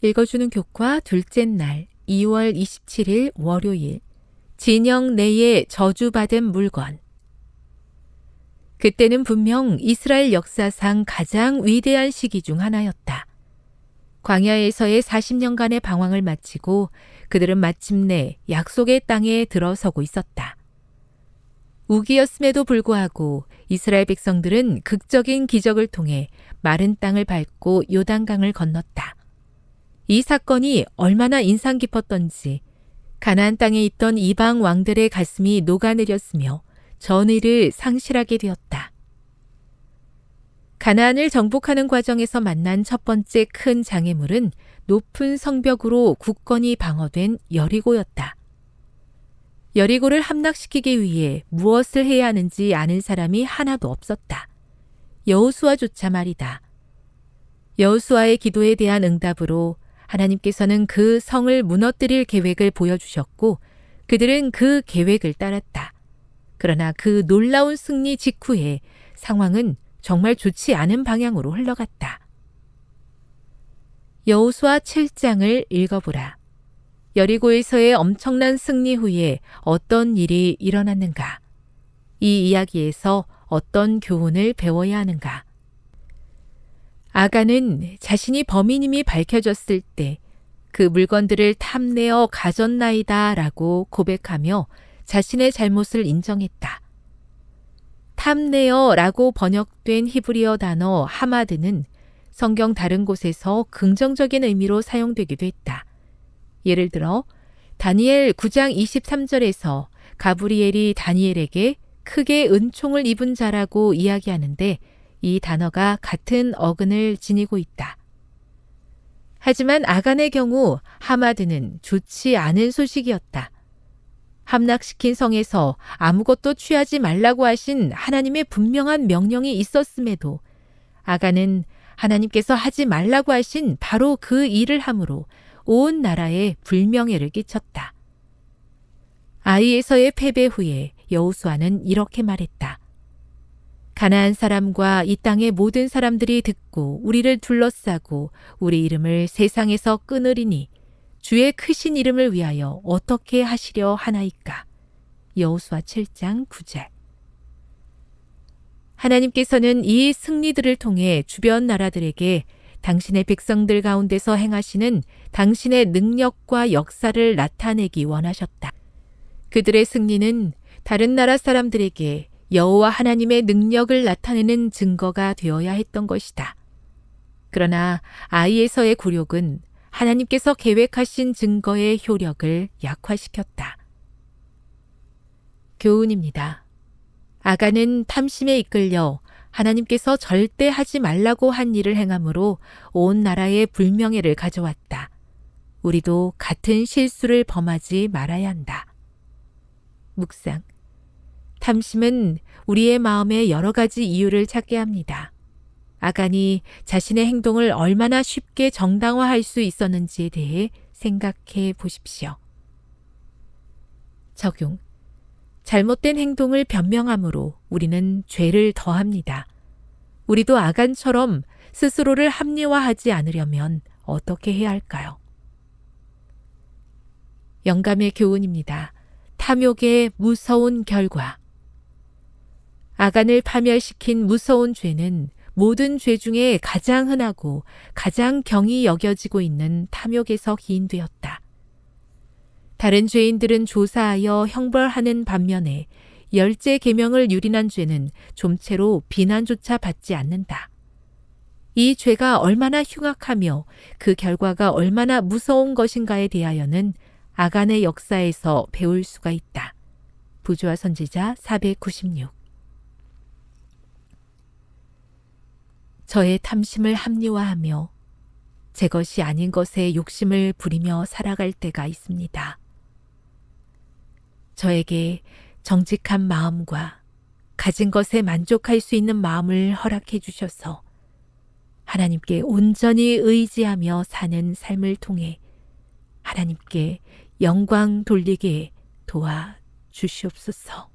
읽어주는 교과 둘째 날 2월 27일 월요일 진영 내에 저주받은 물건. 그때는 분명 이스라엘 역사상 가장 위대한 시기 중 하나였다. 광야에서의 40년간의 방황을 마치고 그들은 마침내 약속의 땅에 들어서고 있었다. 우기였음에도 불구하고 이스라엘 백성들은 극적인 기적을 통해 마른 땅을 밟고 요단강을 건넜다. 이 사건이 얼마나 인상 깊었던지 가나안 땅에 있던 이방 왕들의 가슴이 녹아내렸으며 전의를 상실하게 되었다. 가나안을 정복하는 과정에서 만난 첫 번째 큰 장애물은 높은 성벽으로 굳건히 방어된 여리고였다. 여리고를 함락시키기 위해 무엇을 해야 하는지 아는 사람이 하나도 없었다. 여호수아조차 말이다. 여호수아의 기도에 대한 응답으로 하나님께서는 그 성을 무너뜨릴 계획을 보여주셨고 그들은 그 계획을 따랐다. 그러나 그 놀라운 승리 직후에 상황은 정말 좋지 않은 방향으로 흘러갔다. 여호수아 7장을 읽어보라. 여리고에서의 엄청난 승리 후에 어떤 일이 일어났는가? 이 이야기에서 어떤 교훈을 배워야 하는가? 아간은 자신이 범인임이 밝혀졌을 때 그 물건들을 탐내어 가졌나이다 라고 고백하며 자신의 잘못을 인정했다. 탐내어 라고 번역된 히브리어 단어 하마드는 성경 다른 곳에서 긍정적인 의미로 사용되기도 했다. 예를 들어 다니엘 9장 23절에서 가브리엘이 다니엘에게 크게 은총을 입은 자라고 이야기하는데 이 단어가 같은 어근을 지니고 있다. 하지만 아간의 경우 하마드는 좋지 않은 소식이었다. 함락시킨 성에서 아무것도 취하지 말라고 하신 하나님의 분명한 명령이 있었음에도 아간은 하나님께서 하지 말라고 하신 바로 그 일을 함으로 온 나라에 불명예를 끼쳤다. 아이에서의 패배 후에 여호수아는 이렇게 말했다. 가나안 사람과 이 땅의 모든 사람들이 듣고 우리를 둘러싸고 우리 이름을 세상에서 끊으리니 주의 크신 이름을 위하여 어떻게 하시려 하나이까. 여호수아 7장 9절. 하나님께서는 이 승리들을 통해 주변 나라들에게 당신의 백성들 가운데서 행하시는 당신의 능력과 역사를 나타내기 원하셨다. 그들의 승리는 다른 나라 사람들에게 여호와 하나님의 능력을 나타내는 증거가 되어야 했던 것이다. 그러나 아이에서의 굴욕은 하나님께서 계획하신 증거의 효력을 약화시켰다. 교훈입니다. 아간은 탐심에 이끌려 하나님께서 절대 하지 말라고 한 일을 행함으로 온 나라에 불명예를 가져왔다. 우리도 같은 실수를 범하지 말아야 한다. 묵상. 탐심은 우리의 마음에 여러 가지 이유를 찾게 합니다. 아간이 자신의 행동을 얼마나 쉽게 정당화할 수 있었는지에 대해 생각해 보십시오. 적용. 잘못된 행동을 변명함으로 우리는 죄를 더합니다. 우리도 아간처럼 스스로를 합리화하지 않으려면 어떻게 해야 할까요? 영감의 교훈입니다. 탐욕의 무서운 결과. 아간을 파멸시킨 무서운 죄는 모든 죄 중에 가장 흔하고 가장 경히 여겨지고 있는 탐욕에서 기인되었다. 다른 죄인들은 조사하여 형벌하는 반면에 열째 계명을 유린한 죄는 좀채로 비난조차 받지 않는다. 이 죄가 얼마나 흉악하며 그 결과가 얼마나 무서운 것인가에 대하여는 아간의 역사에서 배울 수가 있다. 부조화 선지자 496. 저의 탐심을 합리화하며 제 것이 아닌 것에 욕심을 부리며 살아갈 때가 있습니다. 저에게 정직한 마음과 가진 것에 만족할 수 있는 마음을 허락해 주셔서 하나님께 온전히 의지하며 사는 삶을 통해 하나님께 영광 돌리게 도와 주시옵소서.